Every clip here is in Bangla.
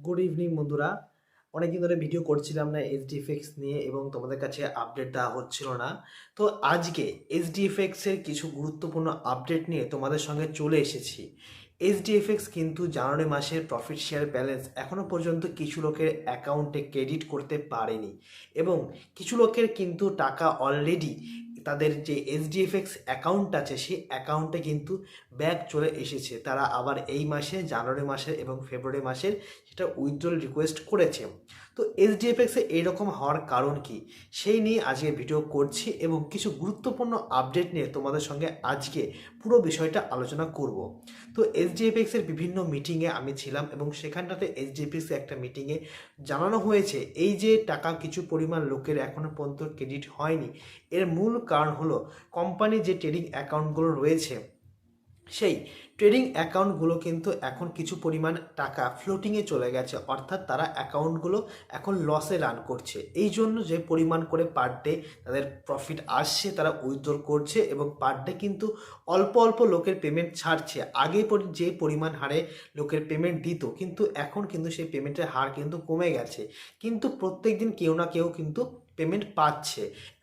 গুড ইভিনিং বন্ধুরা। অনেকদিন ধরে ভিডিও করছিলাম না এইচডিএফএক্স নিয়ে এবং তোমাদের কাছে আপডেট দেওয়া হচ্ছিল না। তো আজকে এইচডিএফএক্স এর কিছু গুরুত্বপূর্ণ আপডেট নিয়ে তোমাদের সঙ্গে চলে এসেছি। এইচডিএফএক্স কিন্তু জানুয়ারি মাসের প্রফিট শেয়ার ব্যালেন্স এখনো পর্যন্ত কিছু লোকের অ্যাকাউন্টে ক্রেডিট করতে পারেনি এবং কিছু লোকের কিন্তু টাকা অলরেডি তাদের যে এইচডিএফএক্স অ্যাকাউন্ট আছে সেই অ্যাকাউন্টে কিন্তু ব্যাক চলে এসেছে। তারা আবার এই মাসে জানুয়ারি মাসের এবং ফেব্রুয়ারি মাসের সেটা উইথড্রল রিকোয়েস্ট করেছে। তো এইচডিএফএক্সে এইরকম হওয়ার কারণ কি সেই নিয়ে আজকে ভিডিও করছি এবং কিছু গুরুত্বপূর্ণ আপডেট নিয়ে তোমাদের সঙ্গে আজকে পুরো বিষয়টা আলোচনা করব। তো এইচডিএফএক্সের বিভিন্ন মিটিংয়ে আমি ছিলাম এবং সেখানটাতে এইচডিএফএক্স একটা মিটিংয়ে জানানো হয়েছে এই যে টাকা কিছু পরিমাণ লোকের এখনও পর্যন্ত ক্রেডিট হয়নি, এর মূল কারণ হলো কোম্পানির যে ট্রেডিং অ্যাকাউন্টগুলো রয়েছে সেই ট্রেডিং অ্যাকাউন্টগুলো কিন্তু এখন কিছু পরিমাণ টাকা ফ্লোটিংয়ে চলে গেছে, অর্থাৎ তারা অ্যাকাউন্টগুলো এখন লসে রান করছে। এই জন্য যে পরিমাণ করে পার ডে তাদের প্রফিট আসছে তারা উইথড্র করছে এবং পার ডে কিন্তু অল্প অল্প লোকের পেমেন্ট ছাড়ছে। আগে যে পরিমাণ হারে লোকের পেমেন্ট দিত কিন্তু এখন কিন্তু সেই পেমেন্টের হার কিন্তু কমে গেছে, কিন্তু প্রত্যেক দিন কেউ না কেউ কিন্তু পেমেন্ট পাচ্ছে।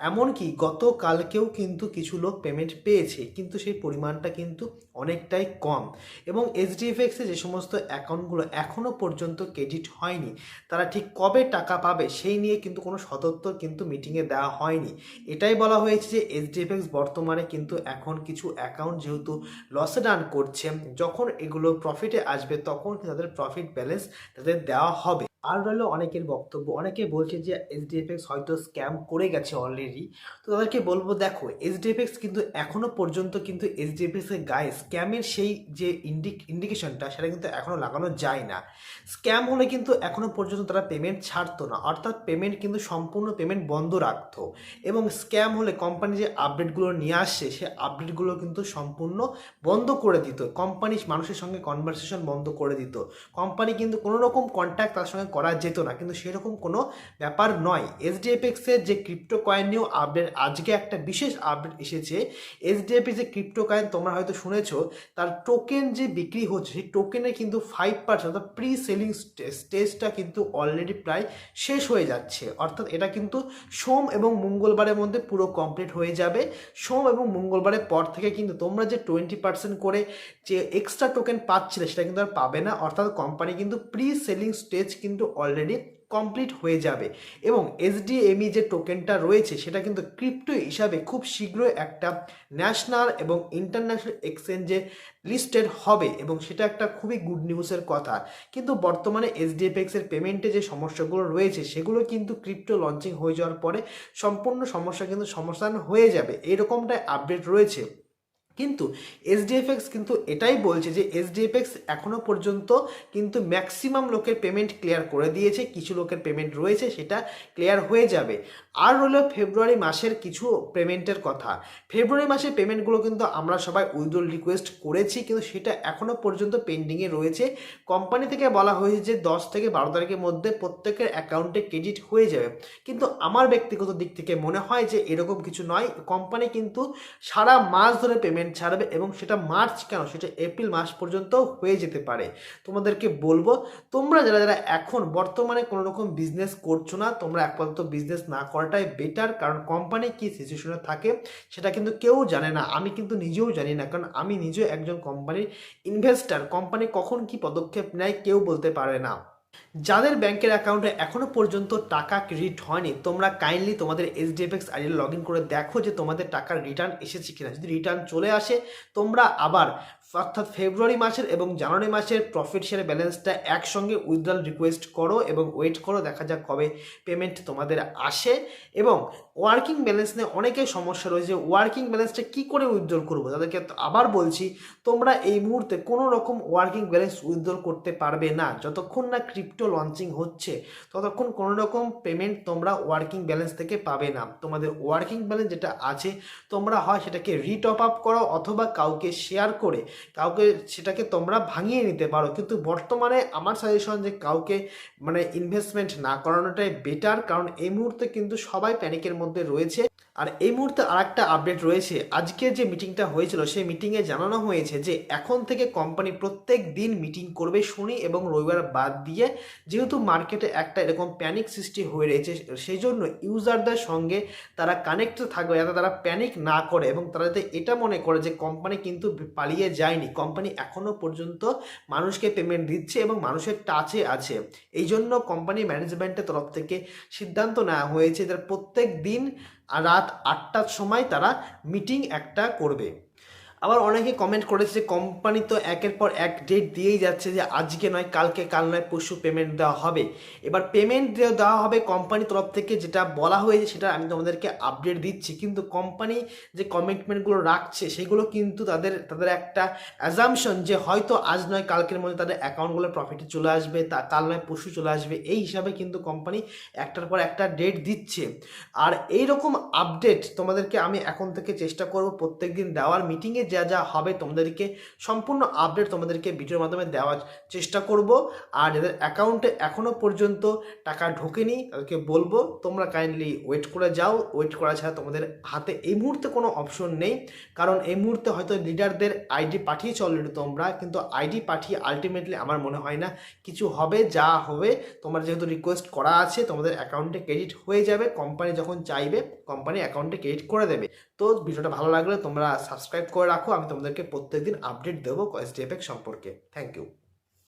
এমনকি গতকালকেও কিন্তু কিছু লোক পেমেন্ট পেয়েছে, কিন্তু সেই পরিমাণটা কিন্তু অনেকটাই কম। এবং এইচডিএফএক্সে যে সমস্ত অ্যাকাউন্টগুলো এখনও পর্যন্ত ক্রেডিট হয়নি তারা ঠিক কবে টাকা পাবে সেই নিয়ে কিন্তু কোনো সদুত্তর কিন্তু মিটিংয়ে দেওয়া হয়নি। এটাই বলা হয়েছে যে এইচডিএফএক্স বর্তমানে কিন্তু এখন কিছু অ্যাকাউন্ট যেহেতু লসে রান করছে, যখন এগুলো প্রফিটে আসবে তখন তাদের প্রফিট ব্যালেন্স তাদের দেওয়া হবে। আর রইলো অনেকের বক্তব্য, অনেকে বলছে যে এইচডিএফএক্স হয়তো স্ক্যাম করে গেছে অলরেডি। তো তাদেরকে বলবো, দেখো এইচডিএফএক্স কিন্তু এখনও পর্যন্ত কিন্তু এইচডিএফএক্স এর গায়ে স্ক্যামের সেই যে ইন্ডিকেশনটা সেটা কিন্তু এখনও লাগানো যায় না। স্ক্যাম হলে কিন্তু এখনও পর্যন্ত তারা পেমেন্ট ছাড়তো না, অর্থাৎ পেমেন্ট কিন্তু সম্পূর্ণ পেমেন্ট বন্ধ রাখতো। এবং স্ক্যাম হলে কোম্পানি যে আপডেটগুলো নিয়ে আসছে সেই আপডেটগুলো কিন্তু সম্পূর্ণ বন্ধ করে দিত। কোম্পানি মানুষের সঙ্গে কনভারসেশন বন্ধ করে দিত। কোম্পানি কিন্তু কোনো রকম কন্ট্যাক্ট তার সঙ্গে করা যেত না, কিন্তু সেরকম কোনো ব্যাপার নয়। এইচডিএফএক্সের যে ক্রিপ্টো কয়েন নিয়েও আপডেট, আজকে একটা বিশেষ আপডেট এসেছে। এইচডিএফএক্স যে ক্রিপ্টো কয়েন তোমরা হয়তো শুনেছো, তার টোকেন যে বিক্রি হচ্ছে সেই টোকেনের কিন্তু 5% অর্থাৎ প্রি সেলিং স্টেজটা কিন্তু অলরেডি প্রায় শেষ হয়ে যাচ্ছে। অর্থাৎ এটা কিন্তু সোম এবং মঙ্গলবারের মধ্যে পুরো কমপ্লিট হয়ে যাবে। সোম এবং মঙ্গলবারের পর থেকে কিন্তু তোমরা যে 20% করে যে এক্সট্রা টোকেন পাচ্ছিলে সেটা কিন্তু আর পাবে না। অর্থাৎ কোম্পানি কিন্তু প্রি সেলিং স্টেজ কিন্তু অলরেডি কমপ্লিট হয়ে যাবে এবং এসডিএমই যে টোকেনটা রয়েছে সেটা কিন্তু ক্রিপ্টো হিসাবে খুব শীঘ্রই একটা ন্যাশনাল এবং ইন্টারন্যাশনাল এক্সচেঞ্জে লিস্টেড হবে এবং সেটা একটা খুবই গুড নিউজের কথা। কিন্তু বর্তমানে এইচডিএফএক্স এর পেমেন্টে যে সমস্যাগুলো রয়েছে সেগুলো কিন্তু ক্রিপ্টো লঞ্চিং হয়ে যাওয়ার পরে সম্পূর্ণ সমস্যা কিন্তু সমাধান হয়ে যাবে, এরকমটাই আপডেট রয়েছে। কিন্তু এইচডিএফএক্স কিন্তু এটাই বলছে যে এইচডিএফএক্স এখনও পর্যন্ত কিন্তু ম্যাক্সিমাম লোকের পেমেন্ট ক্লিয়ার করে দিয়েছে, কিছু লোকের পেমেন্ট রয়েছে সেটা ক্লিয়ার হয়ে যাবে। আর হলো ফেব্রুয়ারি মাসের কিছু পেমেন্টের কথা। ফেব্রুয়ারি মাসের পেমেন্টগুলো কিন্তু আমরা সবাই উইথড্রল রিকোয়েস্ট করেছি, কিন্তু সেটা এখনও পর্যন্ত পেন্ডিংয়ে রয়েছে। কোম্পানি থেকে বলা হয়েছে যে 10 থেকে 12 তারিখের মধ্যে প্রত্যেকের অ্যাকাউন্টে ক্রেডিট হয়ে যাবে, কিন্তু আমার ব্যক্তিগত দিক থেকে মনে হয় যে এরকম কিছু নয়। কোম্পানি কিন্তু সারা মাস ধরে পেমেন্ট ছাড়বে এবং সেটা মার্চ কেন, সেটা এপ্রিল মাস পর্যন্ত হয়ে যেতে পারে। তোমাদেরকে বলবো, তোমরা যারা যারা এখন বর্তমানে কোনো রকম বিজনেস করছো না, তোমরা আপাতত বিজনেস না করাটাই বেটার, কারণ কোম্পানি কি সিচুয়েশনে থাকে সেটা কিন্তু কেউ জানে না। আমি কিন্তু নিজেও জানি না, কারণ আমি নিজেও একজন কোম্পানির ইনভেস্টার। কোম্পানি কখন কি পদক্ষেপ নেয় কেউ বলতে পারে না। যাদের ব্যাংকের অ্যাকাউন্টে এখনো পর্যন্ত টাকা ক্রেডিট হয়নি, তোমরা কাইন্ডলি তোমাদের এইচডিএফএক্স আইডি লগ ইন করে দেখো যে তোমাদের টাকার রিটার্ন এসেছে কিনা। যদি রিটার্ন চলে আসে তোমরা আবার অর্থাৎ ফেব্রুয়ারি মাসের এবং জানুয়ারি মাসের প্রফিট শেয়ার ব্যালেন্সটা একসঙ্গে উইথড্রল রিকোয়েস্ট করো এবং ওয়েট করো, দেখা যাক কবে পেমেন্ট তোমাদের আসে। এবং ওয়ার্কিং ব্যালেন্স নিয়ে অনেকের সমস্যা রয়েছে, ওয়ার্কিং ব্যালেন্সটা কী করে উইথড্রল করবো। তাদেরকে আবার বলছি, তোমরা এই মুহূর্তে কোনো রকম ওয়ার্কিং ব্যালেন্স উইথড্রল করতে পারবে না যতক্ষণ না ক্রিপ্টো লঞ্চিং হচ্ছে, ততক্ষণ কোনো রকম পেমেন্ট তোমরা ওয়ার্কিং ব্যালেন্স থেকে পাবে না। তোমাদের ওয়ার্কিং ব্যালেন্স যেটা আছে তোমরা হয় সেটাকে রিটপ আপ করো অথবা কাউকে শেয়ার করে সেটাকে তোমরা ভাঙিয়ে নিতে পারো। কিন্তু বর্তমানে আমার সাজেশন যে কাউকে ইনভেস্টমেন্ট না করানোটাই বেটার, কারণ এই মুহূর্তে কিন্তু সবাই প্যানিকের মধ্যে রয়েছে। আর এই মুহূর্তে আরেকটা আপডেট রয়েছে। আজকে যে মিটিংটা হয়েছিল সেই মিটিংয়ে জানানো হয়েছে যে এখন থেকে কোম্পানি প্রত্যেক দিন মিটিং করবে শনি এবং রবিবার বাদ দিয়ে, যেহেতু মার্কেটে একটা এরকম প্যানিক সৃষ্টি হয়ে রয়েছে, সেই জন্য ইউজারদের সঙ্গে তারা কানেক্টেড থাকবে যাতে তারা প্যানিক না করে এবং তারা যাতে এটা মনে করে যে কোম্পানি কিন্তু পালিয়ে যায়নি, কোম্পানি এখনও পর্যন্ত মানুষকে পেমেন্ট দিচ্ছে এবং মানুষের টাচে আছে। এই জন্য কোম্পানি ম্যানেজমেন্টের তরফ থেকে সিদ্ধান্ত নেওয়া হয়েছে যে প্রত্যেক দিন রাত 8টার সময় তারা মিটিং একটা করবে। আবার অনেকে কমেন্ট করেছে যে কোম্পানি তো একের পর এক ডেট দিয়েই যাচ্ছে যে আজকে নয় কালকে, কাল নয় পরশু পেমেন্ট দেওয়া হবে। এবার পেমেন্ট দেওয়া হবে কোম্পানির তরফ থেকে, যেটা বলা হয়েছে সেটা আমি তোমাদেরকে আপডেট দিচ্ছি, কিন্তু কোম্পানি যে কমিটমেন্টগুলো রাখছে সেগুলো কিন্তু তাদের একটা অ্যাজামশন যে হয়তো আজ নয় কালকের মধ্যে তাদের অ্যাকাউন্টগুলো প্রফিটে চলে আসবে, তা কাল নয় পরশু চলে আসবে, এই হিসাবে কিন্তু কোম্পানি একটার পর একটা ডেট দিচ্ছে। আর এই রকম আপডেট তোমাদেরকে আমি এখন থেকে চেষ্টা করব প্রত্যেক দিন দেওয়ার, মিটিংয়ে যা যা হবে তোমাদেরকে সম্পূর্ণ আপডেট তোমাদেরকে ভিডিওর মাধ্যমে দেওয়ার চেষ্টা করব। আর যাদের অ্যাকাউন্টে এখনও পর্যন্ত টাকা ঢোকেনি তাদেরকে বলবো তোমরা কাইন্ডলি ওয়েট করে যাও। ওয়েট করা ছাড়া তোমাদের হাতে এই মুহূর্তে কোনো অপশন নেই, কারণ এই মুহূর্তে হয়তো লিডারদের আইডি পাঠিয়েছ অলরেডি তোমরা, কিন্তু আইডি পাঠিয়ে আলটিমেটলি আমার মনে হয় না কিছু হবে। যা হবে তোমরা যেহেতু রিকোয়েস্ট করা আছে তোমাদের অ্যাকাউন্টে ক্রেডিট হয়ে যাবে, কোম্পানি যখন চাইবে কোম্পানি অ্যাকাউন্টে ক্রেডিট করে দেবে। তো ভিডিওটা ভালো লাগলে তোমরা সাবস্ক্রাইব করে রাখো, আমি তোমাদেরকে প্রত্যেকদিন আপডেট দেবো SDFX সম্পর্কে। Thank you.